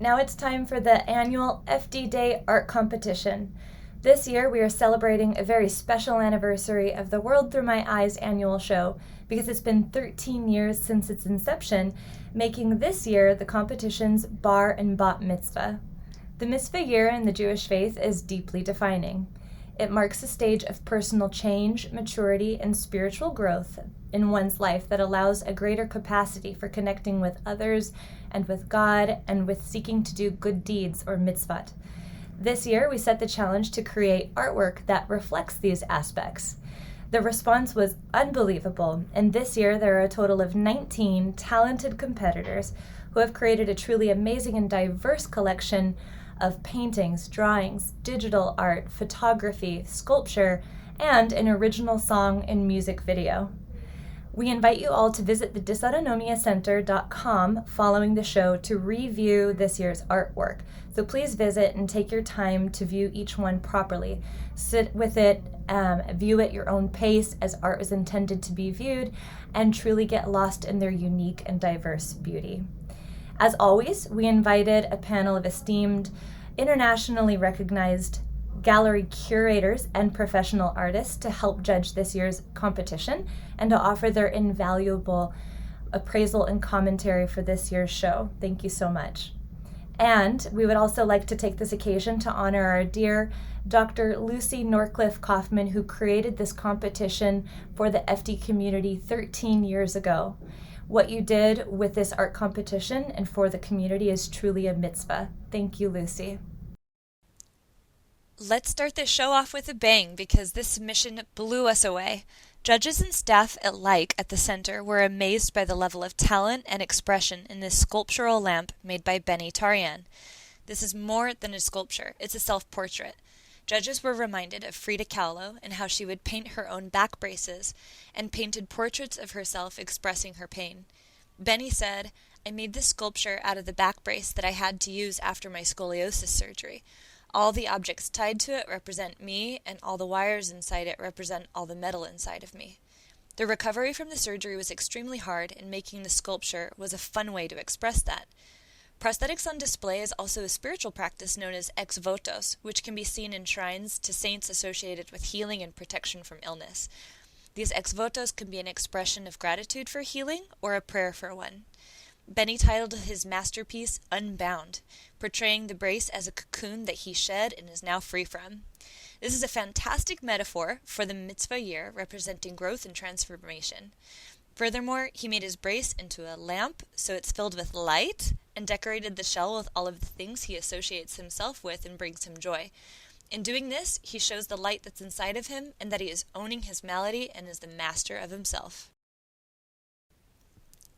Now it's time for the annual FD Day Art Competition. This year we are celebrating a very special anniversary of the World Through My Eyes annual show because it's been 13 years since its inception, making this year the competition's bar and bat mitzvah. The mitzvah year in the Jewish faith is deeply defining. It marks a stage of personal change, maturity, and spiritual growth in one's life that allows a greater capacity for connecting with others and with God and with seeking to do good deeds or mitzvot. This year, we set the challenge to create artwork that reflects these aspects. The response was unbelievable, and this year there are a total of 19 talented competitors who have created a truly amazing and diverse collection of paintings, drawings, digital art, photography, sculpture, and an original song and music video. We invite you all to visit the dysautonomiacenter.com following the show to review this year's artwork. So please visit and take your time to view each one properly. Sit with it, view at your own pace as art is intended to be viewed, and truly get lost in their unique and diverse beauty. As always, we invited a panel of esteemed, internationally recognized gallery curators and professional artists to help judge this year's competition and to offer their invaluable appraisal and commentary for this year's show. Thank you so much. And we would also like to take this occasion to honor our dear Dr. Lucy Norcliffe Kaufman, who created this competition for the FD community 13 years ago. What you did with this art competition and for the community is truly a mitzvah. Thank you, Lucy. Let's start this show off with a bang because this submission blew us away. Judges and staff alike at the center were amazed by the level of talent and expression in this sculptural lamp made by Benny Tarian. This is more than a sculpture, it's a self-portrait. Judges were reminded of Frida Kahlo and how she would paint her own back braces and painted portraits of herself expressing her pain. Benny said, "I made this sculpture out of the back brace that I had to use after my scoliosis surgery. All the objects tied to it represent me, and all the wires inside it represent all the metal inside of me." The recovery from the surgery was extremely hard, and making the sculpture was a fun way to express that. Prosthetics on display is also a spiritual practice known as ex votos, which can be seen in shrines to saints associated with healing and protection from illness. These ex votos can be an expression of gratitude for healing or a prayer for one. Benny titled his masterpiece Unbound, portraying the brace as a cocoon that he shed and is now free from. This is a fantastic metaphor for the mitzvah year representing growth and transformation. Furthermore, he made his brace into a lamp so it's filled with light and decorated the shell with all of the things he associates himself with and brings him joy. In doing this, he shows the light that's inside of him and that he is owning his malady and is the master of himself.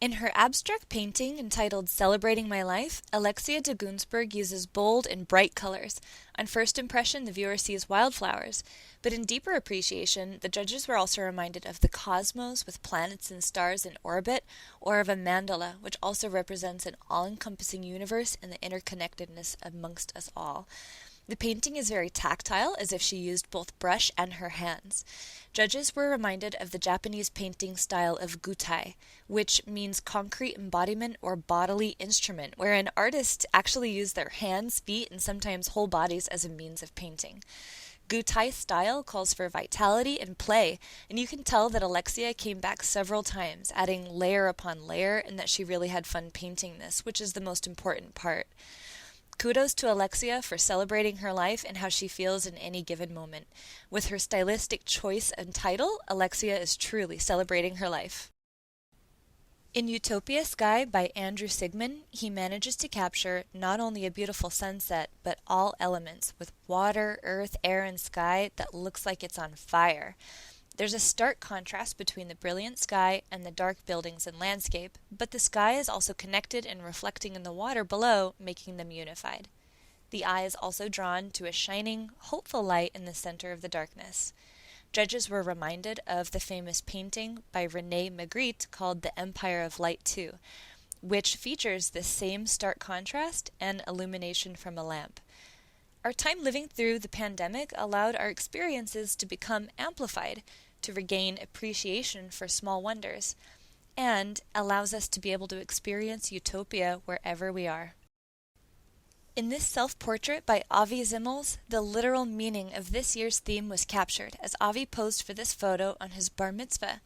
In her abstract painting entitled Celebrating My Life, Alexia de Gunsberg uses bold and bright colors. On first impression, the viewer sees wildflowers, but in deeper appreciation, the judges were also reminded of the cosmos with planets and stars in orbit, or of a mandala, which also represents an all-encompassing universe and the interconnectedness amongst us all. The painting is very tactile, as if she used both brush and her hands. Judges were reminded of the Japanese painting style of gutai, which means concrete embodiment or bodily instrument, wherein artists actually use their hands, feet, and sometimes whole bodies as a means of painting. Gutai style calls for vitality and play, and you can tell that Alexia came back several times, adding layer upon layer, and that she really had fun painting this, which is the most important part. Kudos to Alexia for celebrating her life and how she feels in any given moment. With her stylistic choice and title, Alexia is truly celebrating her life. In Utopia Sky by Andrew Sigmund, he manages to capture not only a beautiful sunset, but all elements with water, earth, air, and sky that looks like it's on fire. There's a stark contrast between the brilliant sky and the dark buildings and landscape, but the sky is also connected and reflecting in the water below, making them unified. The eye is also drawn to a shining, hopeful light in the center of the darkness. Judges were reminded of the famous painting by René Magritte called The Empire of Light 2, which features the same stark contrast and illumination from a lamp. Our time living through the pandemic allowed our experiences to become amplified, to regain appreciation for small wonders, and allows us to be able to experience utopia wherever we are. In this self-portrait by Avi Zimmels, the literal meaning of this year's theme was captured as Avi posed for this photo on his bar mitzvah.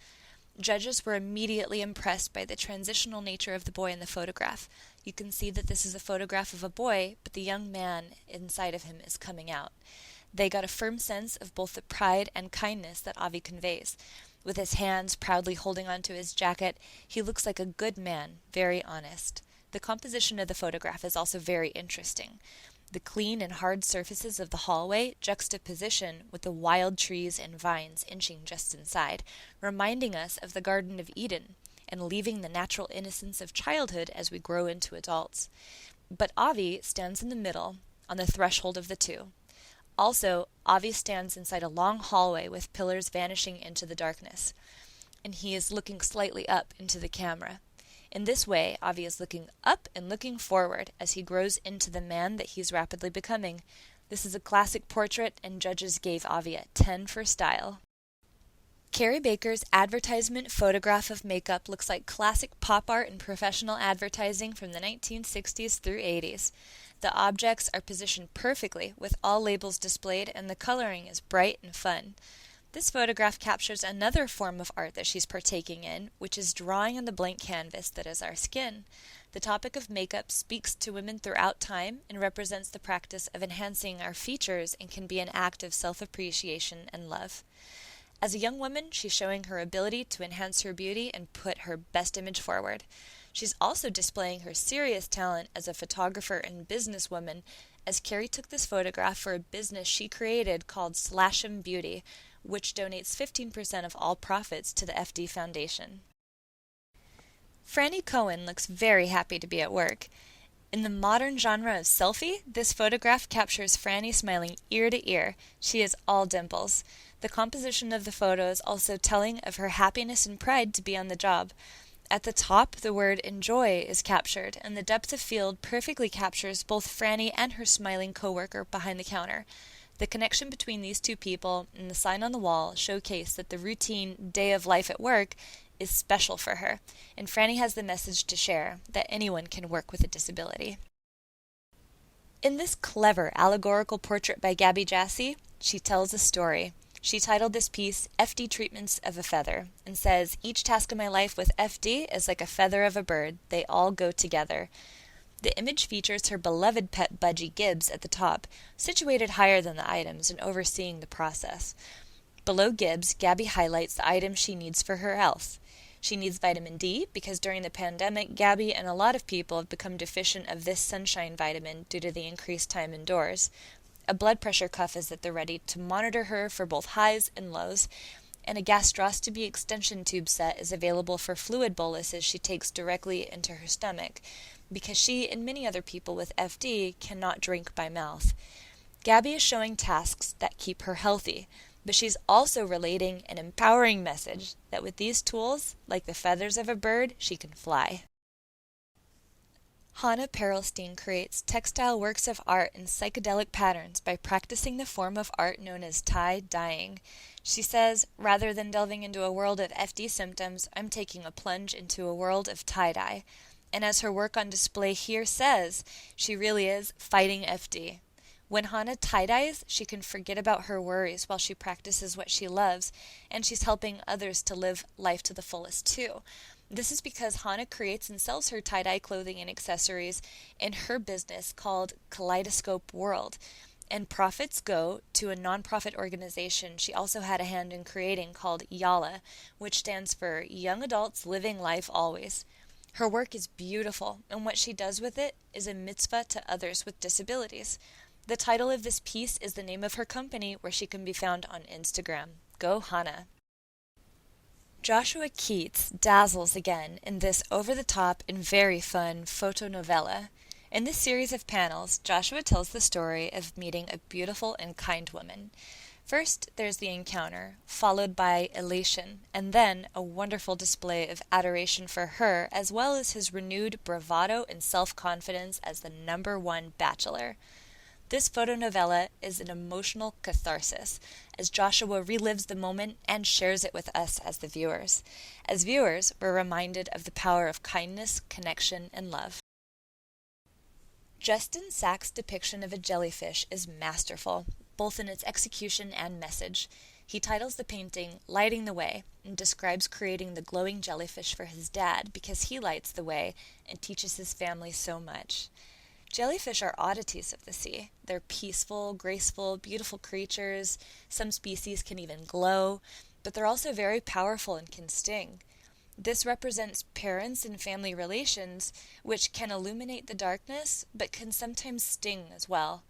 Judges were immediately impressed by the transitional nature of the boy in the photograph. You can see that this is a photograph of a boy, but the young man inside of him is coming out. They got a firm sense of both the pride and kindness that Avi conveys. With his hands proudly holding onto his jacket, he looks like a good man, very honest. The composition of the photograph is also very interesting. The clean and hard surfaces of the hallway juxtaposition with the wild trees and vines inching just inside, reminding us of the Garden of Eden and leaving the natural innocence of childhood as we grow into adults. But Avi stands in the middle, on the threshold of the two. Also, Avi stands inside a long hallway with pillars vanishing into the darkness, and he is looking slightly up into the camera. In this way, Avi is looking up and looking forward as he grows into the man that he's rapidly becoming. This is a classic portrait, and judges gave Avi a 10 for style. Carrie Baker's advertisement photograph of makeup looks like classic pop art and professional advertising from the 1960s through 80s. The objects are positioned perfectly with all labels displayed, and the coloring is bright and fun. This photograph captures another form of art that she's partaking in, which is drawing on the blank canvas that is our skin. The topic of makeup speaks to women throughout time and represents the practice of enhancing our features and can be an act of self-appreciation and love. As a young woman, she's showing her ability to enhance her beauty and put her best image forward. She's also displaying her serious talent as a photographer and businesswoman, as Carrie took this photograph for a business she created called Slash'em Beauty, which donates 15% of all profits to the FD Foundation. Franny Cohen looks very happy to be at work. In the modern genre of selfie, this photograph captures Franny smiling ear to ear. She is all dimples. The composition of the photo is also telling of her happiness and pride to be on the job. At the top, the word enjoy is captured, and the depth of field perfectly captures both Franny and her smiling coworker behind the counter. The connection between these two people and the sign on the wall showcase that the routine day of life at work is special for her, and Franny has the message to share that anyone can work with a disability. In this clever allegorical portrait by Gabby Jassy, she tells a story. She titled this piece FD Treatments of a Feather and says, "Each task in my life with FD is like a feather of a bird. They all go together." The image features her beloved pet Budgie Gibbs at the top, situated higher than the items and overseeing the process. Below Gibbs, Gabby highlights the items she needs for her health. She needs vitamin D because during the pandemic, Gabby and a lot of people have become deficient of this sunshine vitamin due to the increased time indoors. A blood pressure cuff is at the ready to monitor her for both highs and lows, and a gastrostomy extension tube set is available for fluid boluses she takes directly into her stomach, because she and many other people with FD cannot drink by mouth. Gabby is showing tasks that keep her healthy, but she's also relating an empowering message that with these tools, like the feathers of a bird, she can fly. Hannah Perelstein creates textile works of art in psychedelic patterns by practicing the form of art known as tie-dyeing. She says, rather than delving into a world of FD symptoms, I'm taking a plunge into a world of tie-dye. And as her work on display here says, she really is fighting FD. When Hannah tie-dyes, she can forget about her worries while she practices what she loves, and she's helping others to live life to the fullest too. This is because Hannah creates and sells her tie-dye clothing and accessories in her business called Kaleidoscope World, and profits go to a nonprofit organization she also had a hand in creating called YALA, which stands for Young Adults Living Life Always. Her work is beautiful, and what she does with it is a mitzvah to others with disabilities. The title of this piece is the name of her company, where she can be found on Instagram. Go Hannah! Joshua Keats dazzles again in this over-the-top and very fun photonovella. In this series of panels, Joshua tells the story of meeting a beautiful and kind woman. First, there's the encounter, followed by elation, and then a wonderful display of adoration for her, as well as his renewed bravado and self-confidence as the #1 bachelor. This photonovella is an emotional catharsis, as Joshua relives the moment and shares it with us as the viewers. As viewers, we're reminded of the power of kindness, connection, and love. Justin Sachs' depiction of a jellyfish is masterful, both in its execution and message. He titles the painting Lighting the Way and describes creating the glowing jellyfish for his dad because he lights the way and teaches his family so much. Jellyfish are oddities of the sea. They're peaceful, graceful, beautiful creatures. Some species can even glow, but they're also very powerful and can sting. This represents parents and family relations, which can illuminate the darkness, but can sometimes sting as well.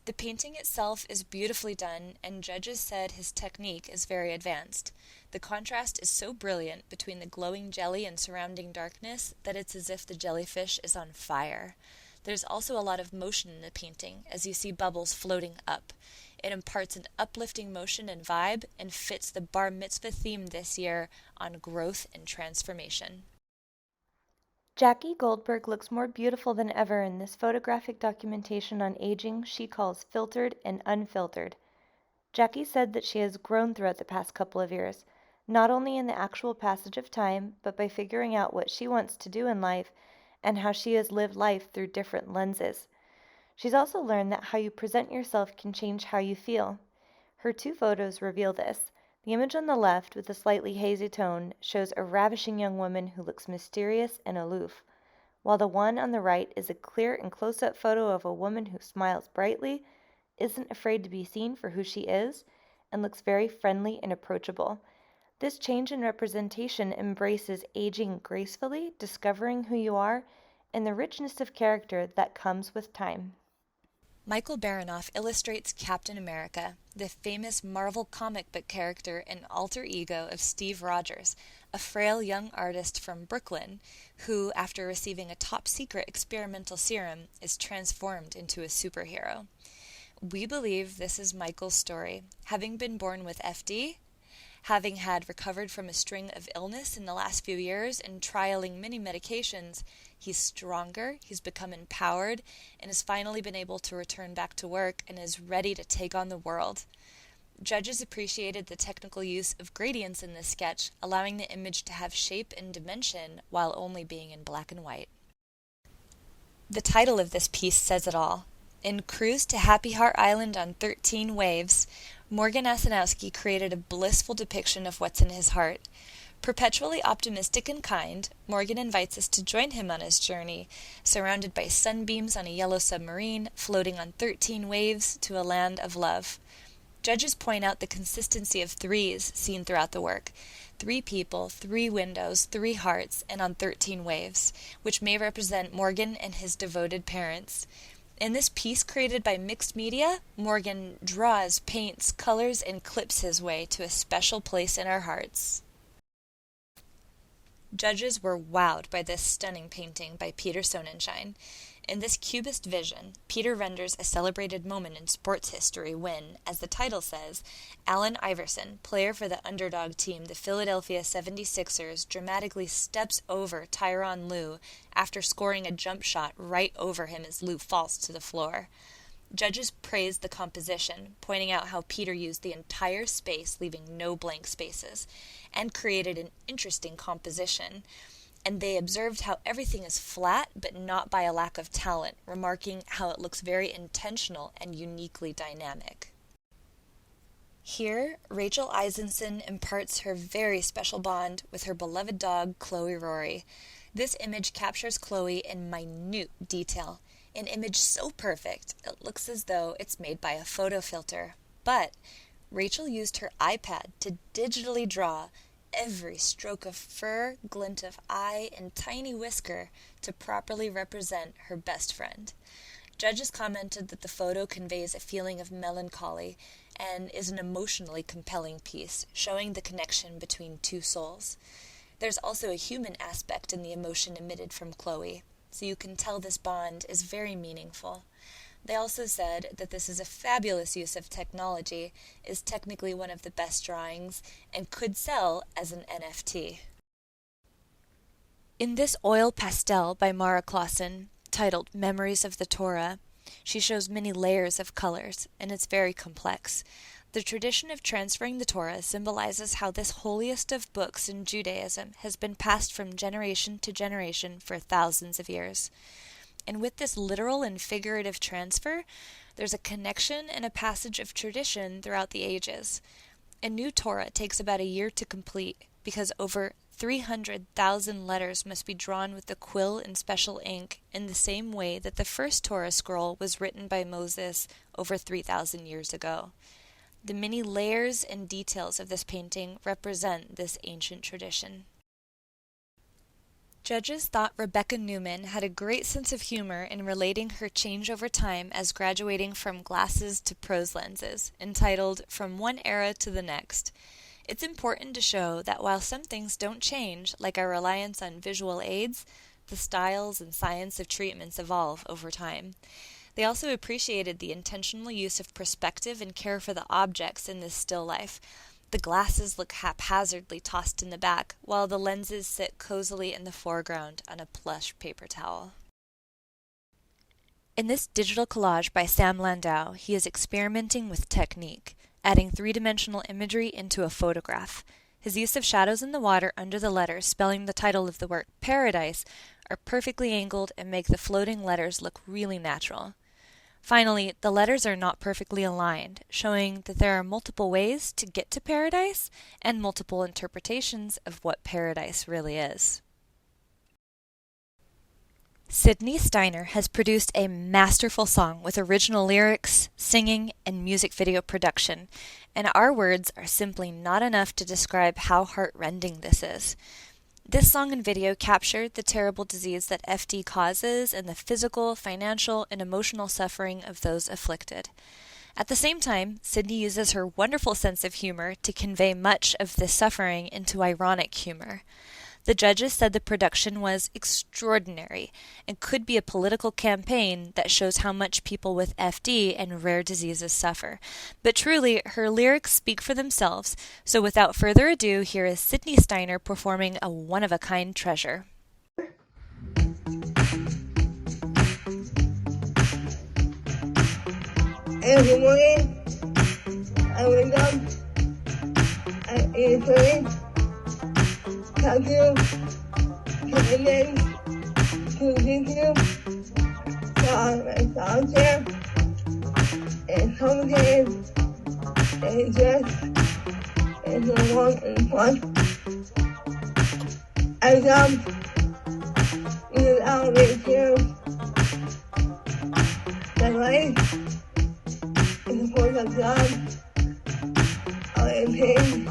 The painting itself is beautifully done, and judges said his technique is very advanced. The contrast is so brilliant between the glowing jelly and surrounding darkness that it's as if the jellyfish is on fire. There's also a lot of motion in the painting, as you see bubbles floating up. It imparts an uplifting motion and vibe and fits the bar mitzvah theme this year on growth and transformation. Jackie Goldberg looks more beautiful than ever in this photographic documentation on aging she calls Filtered and Unfiltered. Jackie said that she has grown throughout the past couple of years, not only in the actual passage of time, but by figuring out what she wants to do in life and how she has lived life through different lenses. She's also learned that how you present yourself can change how you feel. Her 2 photos reveal this. The image on the left, with a slightly hazy tone, shows a ravishing young woman who looks mysterious and aloof, while the one on the right is a clear and close-up photo of a woman who smiles brightly, isn't afraid to be seen for who she is, and looks very friendly and approachable. This change in representation embraces aging gracefully, discovering who you are, and the richness of character that comes with time. Michael Baronoff illustrates Captain America, the famous Marvel comic book character and alter ego of Steve Rogers, a frail young artist from Brooklyn who, after receiving a top-secret experimental serum, is transformed into a superhero. We believe this is Michael's story, having been born with FD, having had recovered from a string of illness in the last few years and trialing many medications. He's stronger, he's become empowered, and has finally been able to return back to work and is ready to take on the world. Judges appreciated the technical use of gradients in this sketch, allowing the image to have shape and dimension while only being in black and white. The title of this piece says it all. In Cruise to Happy Heart Island on 13 Waves, Morgan Asanowski created a blissful depiction of what's in his heart. Perpetually optimistic and kind, Morgan invites us to join him on his journey, surrounded by sunbeams on a yellow submarine, floating on 13 waves to a land of love. Judges point out the consistency of threes seen throughout the work. 3 people, 3 windows, 3 hearts, and on 13 waves, which may represent Morgan and his devoted parents. In this piece created by Mixed Media, Morgan draws, paints, colors, and clips his way to a special place in our hearts. Judges were wowed by this stunning painting by Peter Sonnenschein. In this cubist vision, Peter renders a celebrated moment in sports history when, as the title says, Allen Iverson, player for the underdog team, the Philadelphia 76ers, dramatically steps over Tyronn Lue after scoring a jump shot right over him as Lue falls to the floor. Judges praised the composition, pointing out how Peter used the entire space, leaving no blank spaces, and created an interesting composition. And they observed how everything is flat, but not by a lack of talent, remarking how it looks very intentional and uniquely dynamic. Here, Rachel Eisenson imparts her very special bond with her beloved dog, Chloe Rory. This image captures Chloe in minute detail, an image so perfect it looks as though it's made by a photo filter. But Rachel used her iPad to digitally draw every stroke of fur, glint of eye, and tiny whisker to properly represent her best friend. Judges commented that the photo conveys a feeling of melancholy and is an emotionally compelling piece, showing the connection between 2 souls. There's also a human aspect in the emotion emitted from Chloe, so you can tell this bond is very meaningful. They also said that this is a fabulous use of technology, is technically one of the best drawings, and could sell as an NFT. In this oil pastel by Mara Clausen, titled Memories of the Torah, she shows many layers of colors, and it's very complex. The tradition of transferring the Torah symbolizes how this holiest of books in Judaism has been passed from generation to generation for thousands of years. And with this literal and figurative transfer, there's a connection and a passage of tradition throughout the ages. A new Torah takes about a year to complete because over 300,000 letters must be drawn with the quill and special ink in the same way that the first Torah scroll was written by Moses over 3,000 years ago. The many layers and details of this painting represent this ancient tradition. Judges thought Rebecca Newman had a great sense of humor in relating her change over time as graduating from glasses to prose lenses, entitled From One Era to the Next. It's important to show that while some things don't change, like our reliance on visual aids, the styles and science of treatments evolve over time. They also appreciated the intentional use of perspective and care for the objects in this still life. The glasses look haphazardly tossed in the back, while the lenses sit cozily in the foreground on a plush paper towel. In this digital collage by Sam Landau, he is experimenting with technique, adding three-dimensional imagery into a photograph. His use of shadows in the water under the letters spelling the title of the work, Paradise, are perfectly angled and make the floating letters look really natural. Finally, the letters are not perfectly aligned, showing that there are multiple ways to get to paradise and multiple interpretations of what paradise really is. Sydney Steiner has produced a masterful song with original lyrics, singing, and music video production, and our words are simply not enough to describe how heart-rending this is. This song and video captured the terrible disease that FD causes and the physical, financial, and emotional suffering of those afflicted. At the same time, Sydney uses her wonderful sense of humor to convey much of this suffering into ironic humor. The judges said the production was extraordinary and could be a political campaign that shows how much people with FD and rare diseases suffer. But truly, her lyrics speak for themselves, so without further ado, here is Sydney Steiner performing a one-of-a-kind treasure. Every morning, I wake up at 8:30. Talk to you, and then to YouTube, so my dog's there, and sometimes they just, and so long and fun. I jump in the elevator, my life is a full-time job, I am paid,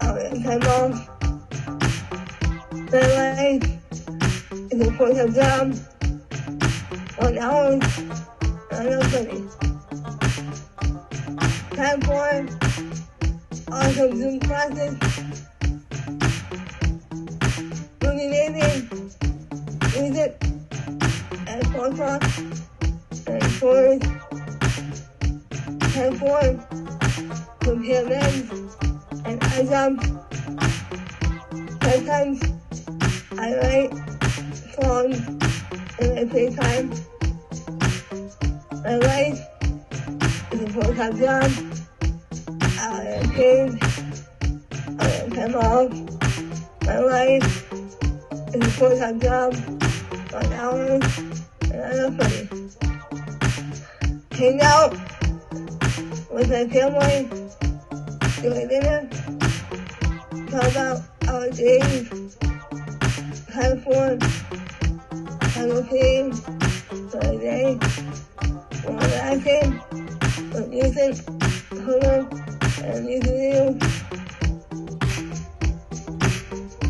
I am time off. My life is a full-time job, 1 hour, and no study. Time for awesome Zoom classes, movie making, music, and podcast, and sports. Time for compare men, and I jump. Sometimes I write songs in my free time. My life is a full-time job. I am paid. I am time off. My life is a full-time job. 1 hour and I love money. Hang out with my family, doing dinner, talk about our days, time for, time okay, for a day, for relaxing, for music, humor, and music videos.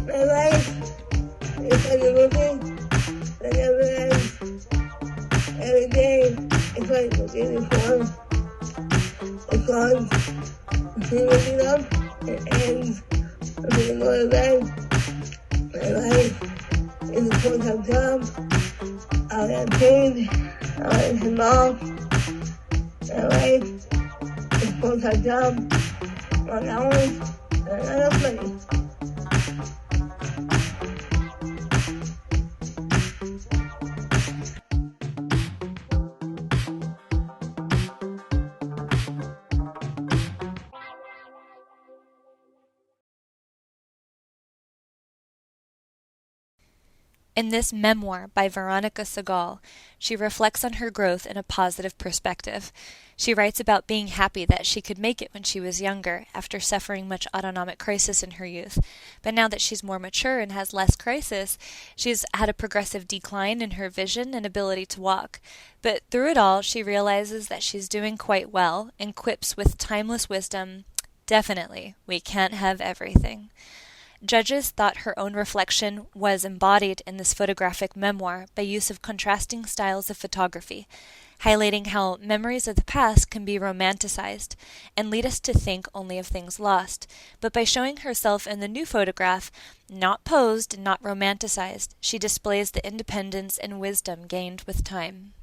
My life is like a movie that never ends. Every day is like the day before. Because the waking up, it ends with me going to bed. My life is a full-time job. I am paid. I am involved. My life is a full-time job. 1 hour, and I love money. In this memoir by Veronica Segal, she reflects on her growth in a positive perspective. She writes about being happy that she could make it when she was younger, after suffering much autonomic crisis in her youth. But now that she's more mature and has less crisis, she's had a progressive decline in her vision and ability to walk. But through it all, she realizes that she's doing quite well and quips with timeless wisdom, "Definitely, we can't have everything." Judges thought her own reflection was embodied in this photographic memoir by use of contrasting styles of photography, highlighting how memories of the past can be romanticized and lead us to think only of things lost. But by showing herself in the new photograph, not posed and not romanticized, she displays the independence and wisdom gained with time.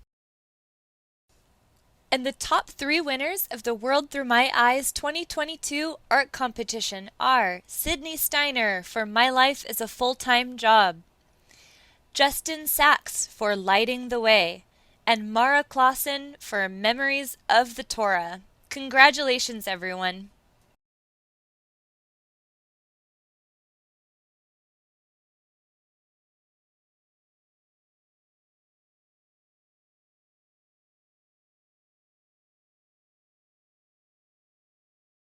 And the top 3 winners of the World Through My Eyes 2022 art competition are Sydney Steiner for My Life is a Full-Time Job, Justin Sachs for Lighting the Way, and Mara Clausen for Memories of the Torah. Congratulations, everyone!